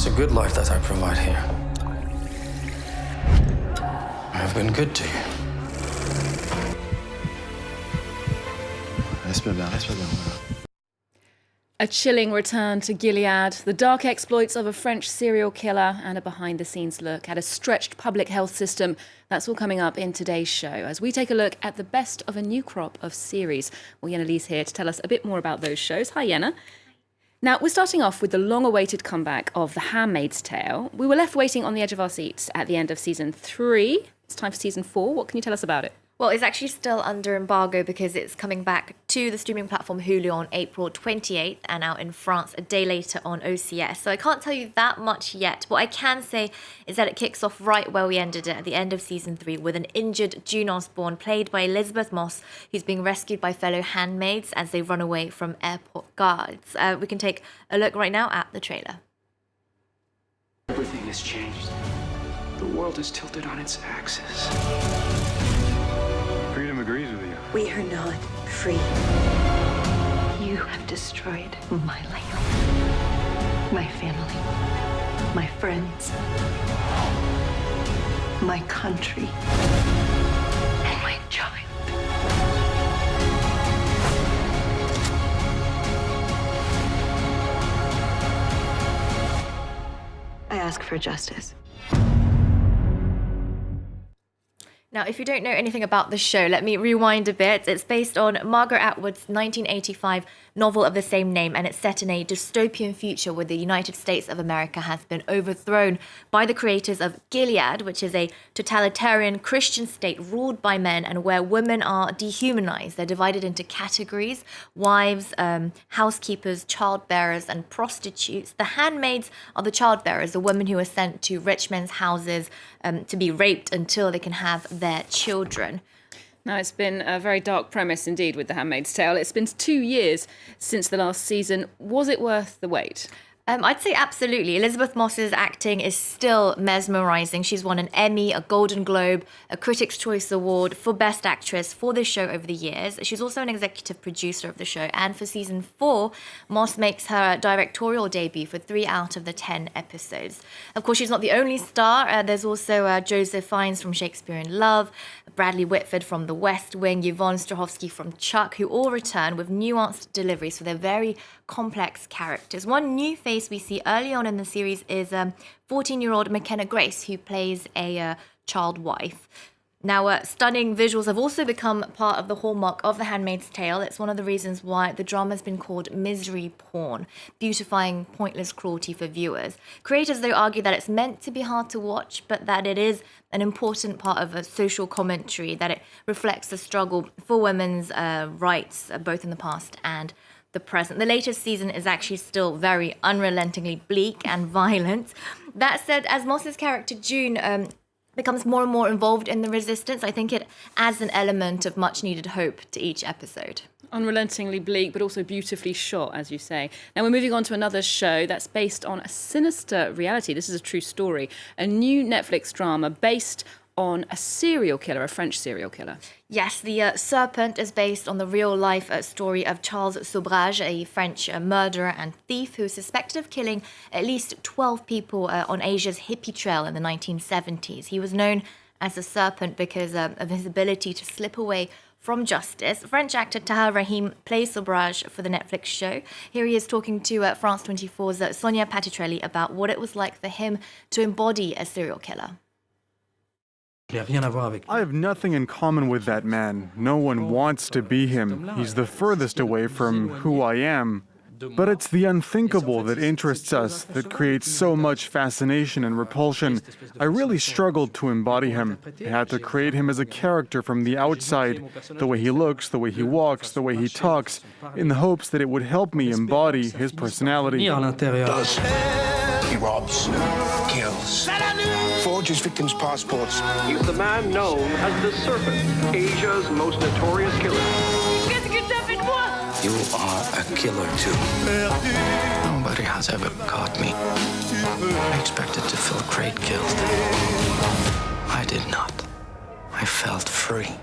It's a good life that I provide here. I have been good to you. Respire bien, respire bien. Voilà. A chilling return to Gilead, the dark exploits of a French serial killer, and a behind-the-scenes look at a stretched public health system. That's all coming up in today's show, as we take a look at the best of a new crop of series. Well, Yena Lee's here to tell us a bit more about those shows. Hi, Yena. Now, we're starting off with the long-awaited comeback of The Handmaid's Tale. We were left waiting on the edge of our seats at the end of season 3. It's time for season 4. What can you tell us about it? Well, it's actually still under embargo because it's coming back to the streaming platform Hulu on April 28th and out in France a day later on OCS. So I can't tell you that much yet. What I can say is that it kicks off right where we ended it at the end of season 3 with an injured June Osborne played by Elizabeth Moss, who's being rescued by fellow handmaids as they run away from airport guards. We can take a look right now at the trailer. Everything has changed. The world is tilted on its axis. Freedom agrees with you. We are not free. You have destroyed my land, my family, my friends, my country, and my child. I ask for justice. Now, if you don't know anything about the show, let me rewind a bit. It's based on Margaret Atwood's 1985 novel of the same name, and it's set in a dystopian future where the United States of America has been overthrown by the creators of Gilead, which is a totalitarian Christian state ruled by men and where women are dehumanized. They're divided into categories: wives, housekeepers, childbearers, and prostitutes. The handmaids are the childbearers, the women who are sent to rich men's houses to be raped until they can have their children. Now, it's been a very dark premise indeed with The Handmaid's Tale. It's been 2 years since the last season. Was it worth the wait? I'd say absolutely. Elizabeth Moss's acting is still mesmerising. She's won an Emmy, a Golden Globe, a Critics' Choice Award for Best Actress for this show over the years. She's also an executive producer of the show. And for season 4, Moss makes her directorial debut for 3 out of the 10 episodes. Of course, she's not the only star. There's also Joseph Fiennes from Shakespeare in Love, Bradley Whitford from The West Wing, Yvonne Strahovski from Chuck, who all return with nuanced deliveries for their very complex characters. One new face we see early on in the series is 14-year-old McKenna Grace, who plays a child wife. Now, stunning visuals have also become part of the hallmark of The Handmaid's Tale. It's one of the reasons why the drama has been called misery porn, beautifying pointless cruelty for viewers. Creators, though, argue that it's meant to be hard to watch, but that it is an important part of a social commentary, that it reflects the struggle for women's rights, both in the past and the present. The latest season is actually still very unrelentingly bleak and violent. That said, as Moss's character June becomes more and more involved in the resistance, I think it adds an element of much needed hope to each episode. Unrelentingly bleak, but also beautifully shot, as you say. Now we're moving on to another show that's based on a sinister reality. This is a true story. A new Netflix drama based on a serial killer, a French serial killer. Yes, the Serpent is based on the real-life story of Charles Sobhraj, a French murderer and thief who is suspected of killing at least 12 people on Asia's hippie trail in the 1970s. He was known as the Serpent because of his ability to slip away from justice. French actor Tahar Rahim plays Sobhraj for the Netflix show. Here he is talking to France 24's Sonia Patitrelli about what it was like for him to embody a serial killer. I have nothing in common with that man. No one wants to be him. He's the furthest away from who I am. But it's the unthinkable that interests us, that creates so much fascination and repulsion. I really struggled to embody him. I had to create him as a character from the outside, the way he looks, the way he walks, the way he talks, in the hopes that it would help me embody his personality. He robs, kills, forges victims' passports. He's the man known as the Serpent, Asia's most notorious killer. You are a killer too. Nobody has ever caught me. I expected to feel great guilt. I did not. I felt free.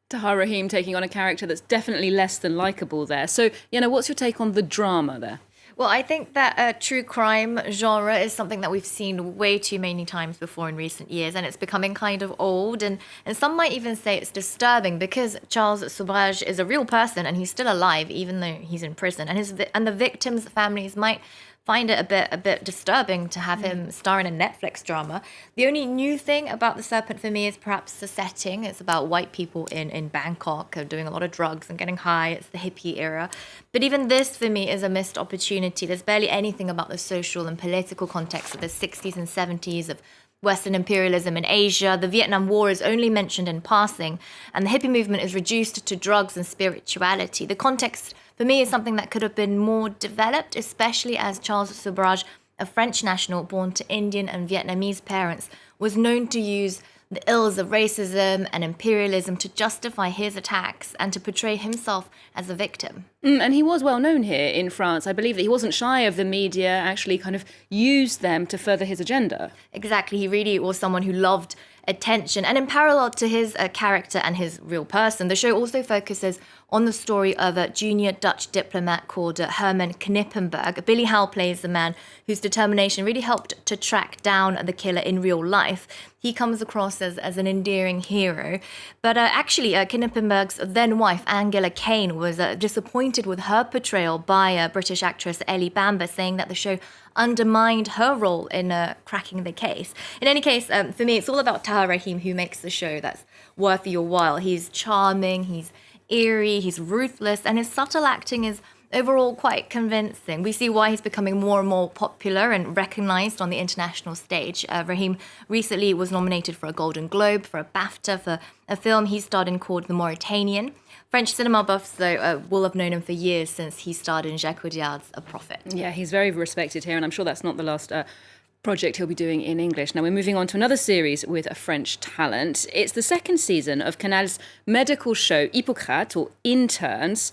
Tahar Rahim taking on a character that's definitely less than likeable there. So, Yena, what's your take on the drama there? Well, I think that true crime genre is something that we've seen way too many times before in recent years, and it's becoming kind of old. And some might even say it's disturbing because Charles Sobhraj is a real person and he's still alive, even though he's in prison. And the victims' families might find it a bit disturbing to have him star in a Netflix drama. The only new thing about The Serpent for me is perhaps the setting. It's about white people in Bangkok doing a lot of drugs and getting high. It's the hippie era. But even this, for me, is a missed opportunity. There's barely anything about the social and political context of the 60s and 70s of Western imperialism in Asia. The Vietnam War is only mentioned in passing, and the hippie movement is reduced to drugs and spirituality. The context, for me, is something that could have been more developed, especially as Charles Sobhraj, a French national born to Indian and Vietnamese parents, was known to use the ills of racism and imperialism to justify his attacks and to portray himself as a victim. And he was well known here in France. I believe that he wasn't shy of the media, actually kind of used them to further his agenda. Exactly. He really was someone who loved attention. And in parallel to his character and his real person, the show also focuses on the story of a junior Dutch diplomat called Herman Knippenberg. Billy Howell plays the man whose determination really helped to track down the killer in real life. He comes across as an endearing hero. But actually, Knippenberg's then wife, Angela Kane, was disappointed with her portrayal by British actress Ellie Bamber, saying that the show undermined her role in cracking the case. In any case, for me, it's all about Tahar Rahim, who makes the show that's worth your while. He's charming, he's eerie, he's ruthless, and his subtle acting is overall quite convincing. We see why he's becoming more and more popular and recognized on the international stage. Rahim recently was nominated for a Golden Globe, for a BAFTA, for a film he starred in called The Mauritanian. French cinema buffs, though, will have known him for years since he starred in Jacques Audiard's A Prophet. Yeah, he's very respected here, and I'm sure that's not the last project he'll be doing in English. Now we're moving on to another series with a French talent. It's the second season of Canal's medical show Hippocrate, or Interns.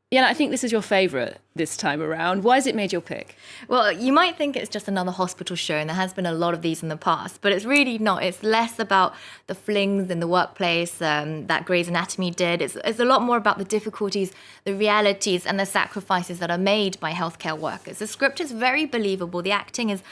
Yeah, I think this is your favourite this time around. Why has it made your pick? Well, you might think it's just another hospital show, and there has been a lot of these in the past, but it's really not. It's less about the flings in the workplace that Grey's Anatomy did. It's a lot more about the difficulties, the realities, and the sacrifices that are made by healthcare workers. The script is very believable. The acting is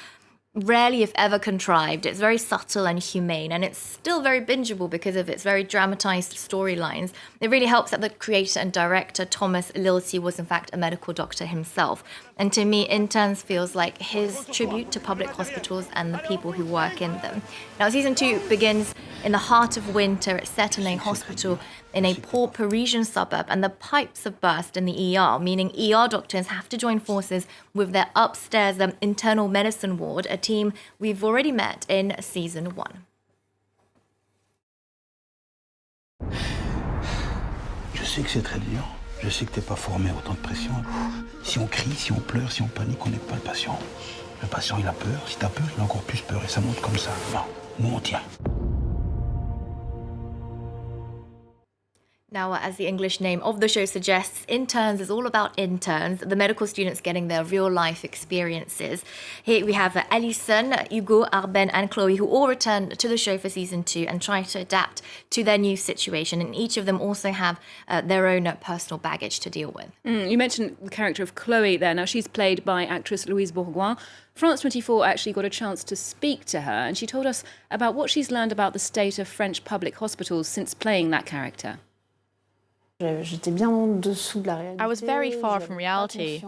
rarely, if ever, contrived. It's very subtle and humane, and it's still very bingeable because of its very dramatized storylines. It really helps that the creator and director, Thomas Lilty, was in fact a medical doctor himself. And to me, Interns feels like his tribute to public hospitals and the people who work in them. Now, season 2 begins in the heart of winter. It's set in a hospital in a poor Parisian suburb, and the pipes have burst in the ER, meaning ER doctors have to join forces with their upstairs internal medicine ward, a team we've already met in season 1. Je sais que c'est très dur. Je sais que t'es pas formé à autant de pression. Si on crie, si on pleure, si on panique, on n'est pas le patient. Le patient, il a peur. Si t'as peur, il a encore plus peur. Et ça monte comme ça. Non, nous, on tient. Now, as the English name of the show suggests, Interns is all about interns, the medical students getting their real-life experiences. Here we have Alison, Hugo, Arben and Chloe, who all return to the show for season 2 and try to adapt to their new situation. And each of them also have their own personal baggage to deal with. You mentioned the character of Chloe there. Now, she's played by actress Louise Bourgoin. France 24 actually got a chance to speak to her, and she told us about what she's learned about the state of French public hospitals since playing that character. I was very far from reality.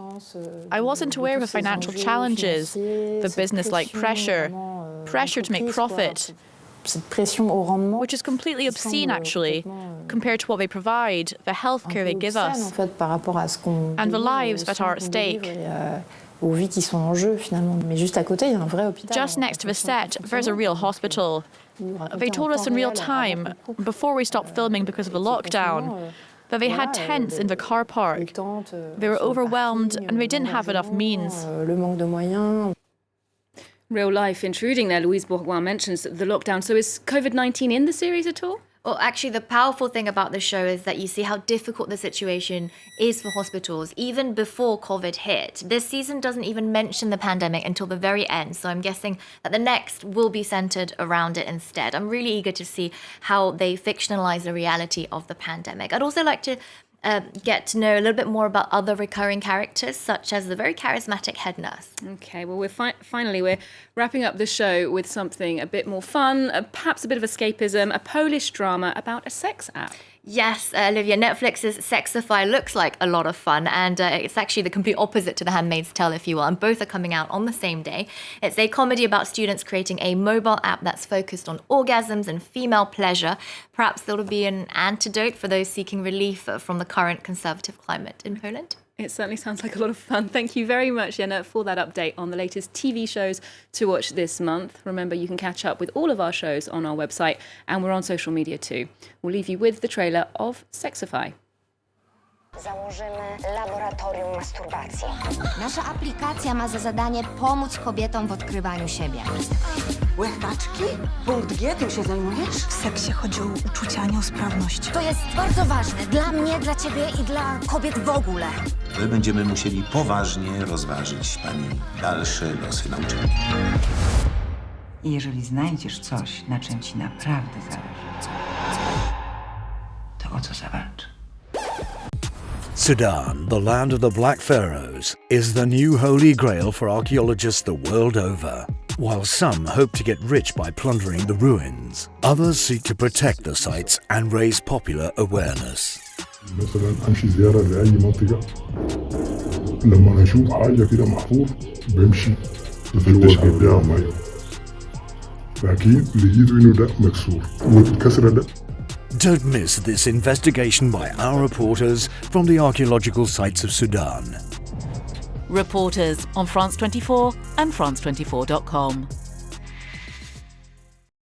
I wasn't aware of the financial challenges, the business-like pressure to make profit, which is completely obscene, actually, compared to what they provide, the healthcare they give us, and the lives that are at stake. Just next to the set, there's a real hospital. They told us in real time, before we stopped filming because of the lockdown, that they had tents in the car park. They were overwhelmed and they didn't have enough means. Real life intruding there. Louise Bourgoin mentions the lockdown. So is COVID-19 in the series at all? Well, actually, the powerful thing about the show is that you see how difficult the situation is for hospitals, even before COVID hit. This season doesn't even mention the pandemic until the very end, so I'm guessing that the next will be centered around it instead. I'm really eager to see how they fictionalize the reality of the pandemic. I'd also like to get to know a little bit more about other recurring characters, such as the very charismatic head nurse. Okay, well, finally we're wrapping up the show with something a bit more fun, perhaps a bit of escapism, a Polish drama about a sex app. Yes, Olivia, Netflix's Sexify looks like a lot of fun, and it's actually the complete opposite to The Handmaid's Tale, if you will, and both are coming out on the same day. It's a comedy about students creating a mobile app that's focused on orgasms and female pleasure. Perhaps it'll be an antidote for those seeking relief from the current conservative climate in Poland. It certainly sounds like a lot of fun. Thank you very much, Yena, for that update on the latest TV shows to watch this month. Remember, you can catch up with all of our shows on our website, and we're on social media too. We'll leave you with the trailer of Sexify. Założymy laboratorium masturbacji. Nasza aplikacja ma za zadanie pomóc kobietom w odkrywaniu siebie. Łechtaczki? Punkt G, tym się zajmujesz? W seksie chodzi o uczucia, a nie o sprawność. To jest bardzo ważne dla mnie, dla ciebie i dla kobiet w ogóle. My będziemy musieli poważnie rozważyć pani dalsze losy nauczania. I jeżeli znajdziesz coś, na czym ci naprawdę zależy, to o co zawalcz? Sudan, the land of the Black Pharaohs, is the new holy grail for archaeologists the world over. While some hope to get rich by plundering the ruins, others seek to protect the sites and raise popular awareness. مثلا امشي زياره لاي منطقه لما اشوف حاجه كده محفور بمشي بفتش عليها ميه لكن لقيته انه ده مكسور والكسره ده. Don't miss this investigation by our reporters from the archaeological sites of Sudan. Reporters on France 24 and France24.com.